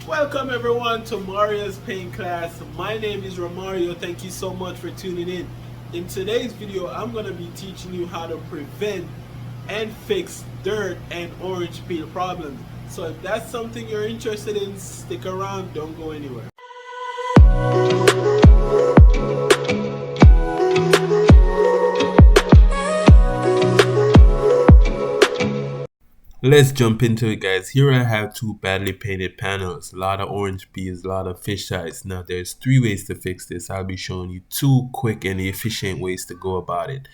Welcome everyone to Mario's paint class. My name is Romario. Thank you so much for tuning in. In today's video, I'm going to be teaching you how to prevent and fix dirt and orange peel problems. So if that's something you're interested in, stick around, don't go anywhere. Let's jump into it, guys. Here I have two badly painted panels, a lot of orange peels, a lot of fish eyes. Now there's three ways to fix this. I'll be showing you two quick and efficient ways to go about it.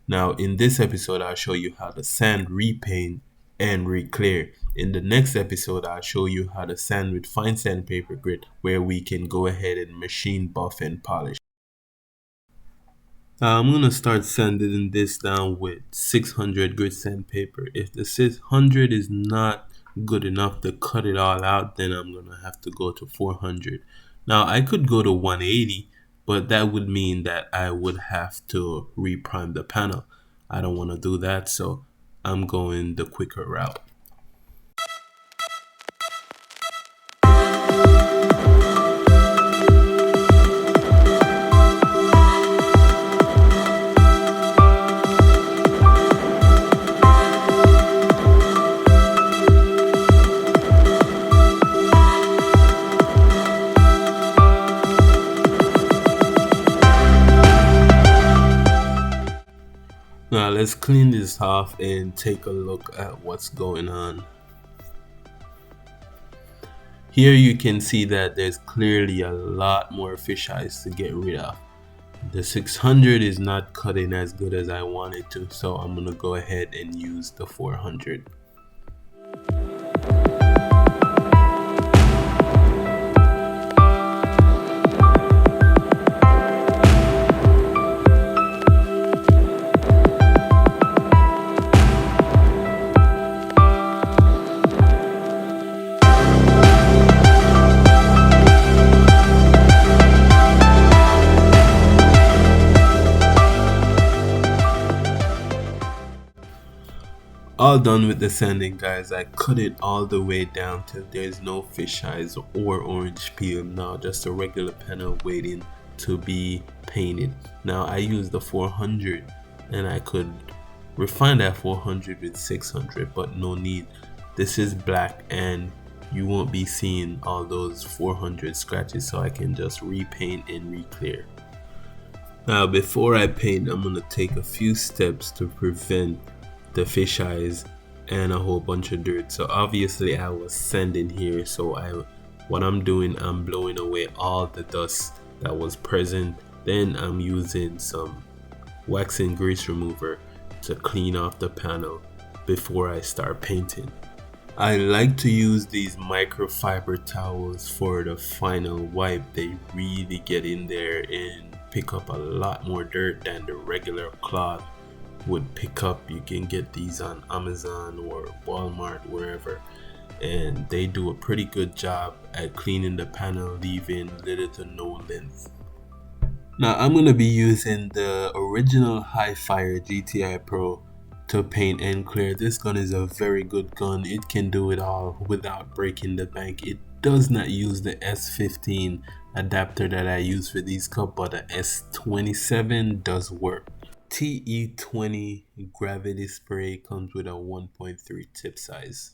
Now in this episode, I'll show you how to sand, repaint, and re-clear. In the next episode, I'll show you how to sand with fine sandpaper grit, where we can go ahead and machine buff and polish. I'm going to start sanding this down with 600 grit sandpaper. If the 600 is not good enough to cut it all out, then I'm going to have to go to 400. Now I could go to 180, but that would mean that I would have to reprime the panel. I don't want to do that, so I'm going the quicker route. Now let's clean this off and take a look at what's going on. Here you can see that there's clearly a lot more fish eyes to get rid of. The 600 is not cutting as good as I wanted to, so I'm gonna go ahead and use the 400. All done with the sanding, guys. I cut it all the way down till there's no fish eyes or orange peel. Now just a regular panel waiting to be painted. Now I use the 400 and I could refine that 400 with 600, but no need. This is black and you won't be seeing all those 400 scratches, so I can just repaint and re-clear. Now before I paint, I'm going to take a few steps to prevent the fish eyes and a whole bunch of dirt. So obviously I was sanding here, so what I'm doing, I'm blowing away all the dust that was present. Then I'm using some wax and grease remover to clean off the panel before I start painting. I like to use these microfiber towels for the final wipe. They really get in there and pick up a lot more dirt than the regular cloth would pick up. You can get these on Amazon or Walmart, wherever, and they do a pretty good job at cleaning the panel, leaving little to no length. Now I'm going to be using the original Hi-Fire GTI Pro to paint and clear. This gun is a very good gun. It can do it all without breaking the bank. It does not use the S15 adapter that I use for these cups, but the S27 does work. TE20 gravity spray comes with a 1.3 tip size.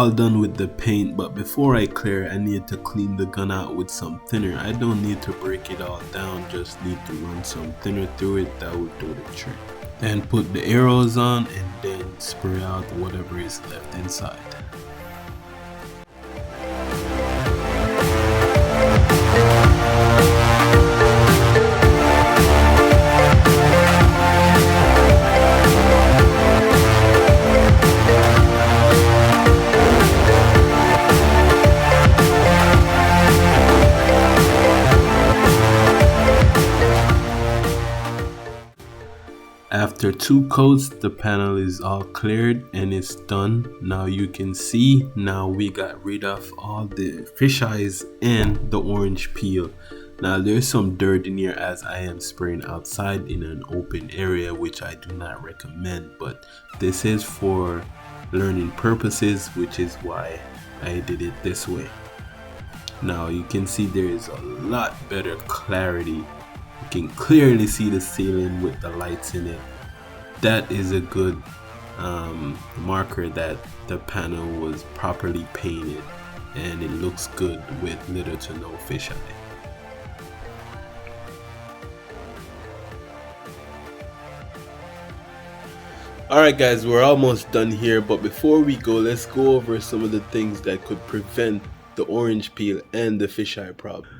all done with the paint, but before I clear, I need to clean the gun out with some thinner. I don't need to break it all down, just need to run some thinner through it. That would do the trick. And put the arrows on and then spray out whatever is left inside. After 2 coats, the panel is all cleared and it's done. Now you can see, now we got rid of all the fish eyes and the orange peel. Now there's some dirt in here as I am spraying outside in an open area, which I do not recommend, but this is for learning purposes, which is why I did it this way. Now you can see there is a lot better clarity. You can clearly see the ceiling with the lights in it. That is a good marker that the panel was properly painted and it looks good with little to no fisheye. Alright guys, we're almost done here, but before we go, let's go over some of the things that could prevent the orange peel and the fisheye problem.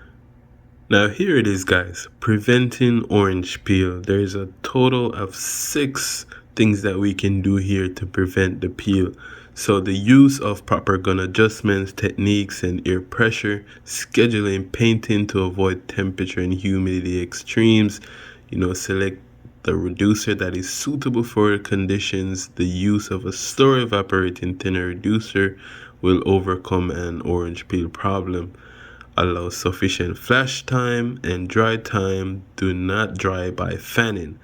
Now here it is guys, preventing orange peel. There's a total of 6 things that we can do here to prevent the peel. So the use of proper gun adjustments, techniques and air pressure, scheduling painting to avoid temperature and humidity extremes, select the reducer that is suitable for conditions. The use of a slow evaporating thinner reducer will overcome an orange peel problem. Allow sufficient flash time and dry time. Do not dry by fanning.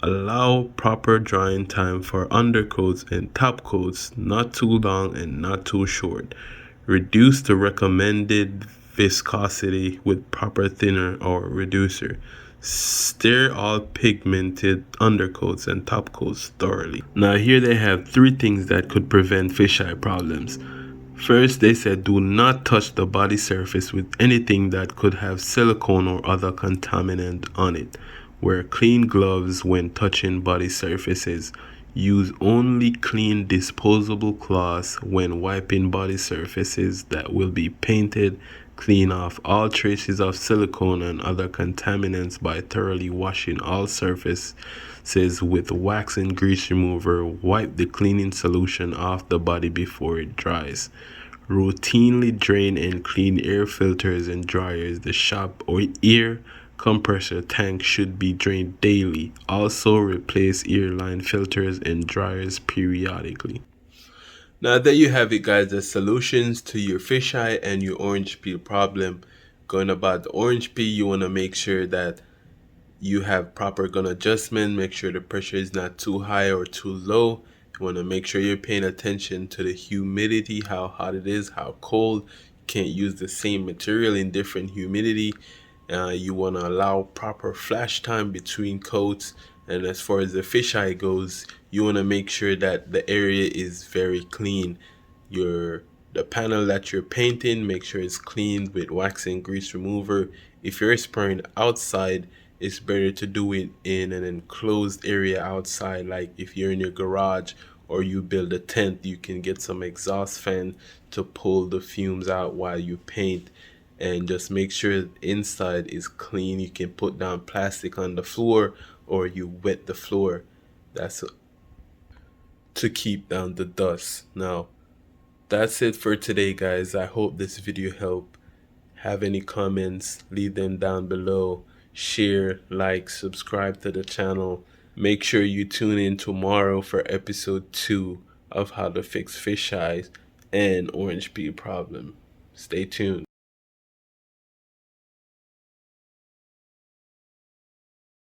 Allow proper drying time for undercoats and top coats, not too long and not too short. Reduce the recommended viscosity with proper thinner or reducer. Stir all pigmented undercoats and top coats thoroughly. Now here they have 3 things that could prevent fisheye problems. First, they said do not touch the body surface with anything that could have silicone or other contaminant on it. Wear clean gloves when touching body surfaces. Use only clean disposable cloths when wiping body surfaces that will be painted. Clean off all traces of silicone and other contaminants by thoroughly washing all surfaces with wax and grease remover. Wipe the cleaning solution off the body before it dries. Routinely drain and clean air filters and dryers. The shop or air compressor tank should be drained daily. Also replace airline filters and dryers periodically. Now there you have it guys, the solutions to your fisheye and your orange peel problem. Going about the orange peel, you want to make sure that you have proper gun adjustment. Make sure the pressure is not too high or too low. You want to make sure you're paying attention to the humidity, how hot it is, how cold. You can't use the same material in different humidity. You want to allow proper flash time between coats. And as far as the fisheye goes, you want to make sure that the area is very clean. The panel that you're painting, make sure it's cleaned with wax and grease remover. If you're spraying outside, it's better to do it in an enclosed area outside. Like if you're in your garage or you build a tent, you can get some exhaust fan to pull the fumes out while you paint. And just make sure inside is clean. You can put down plastic on the floor or you wet the floor. That's to keep down the dust. Now that's it for today guys. I hope this video helped. Have any comments, leave them down below. Share, like, subscribe to the channel. Make sure you tune in tomorrow for episode 2 of how to fix fish eyes and orange peel problem. Stay tuned.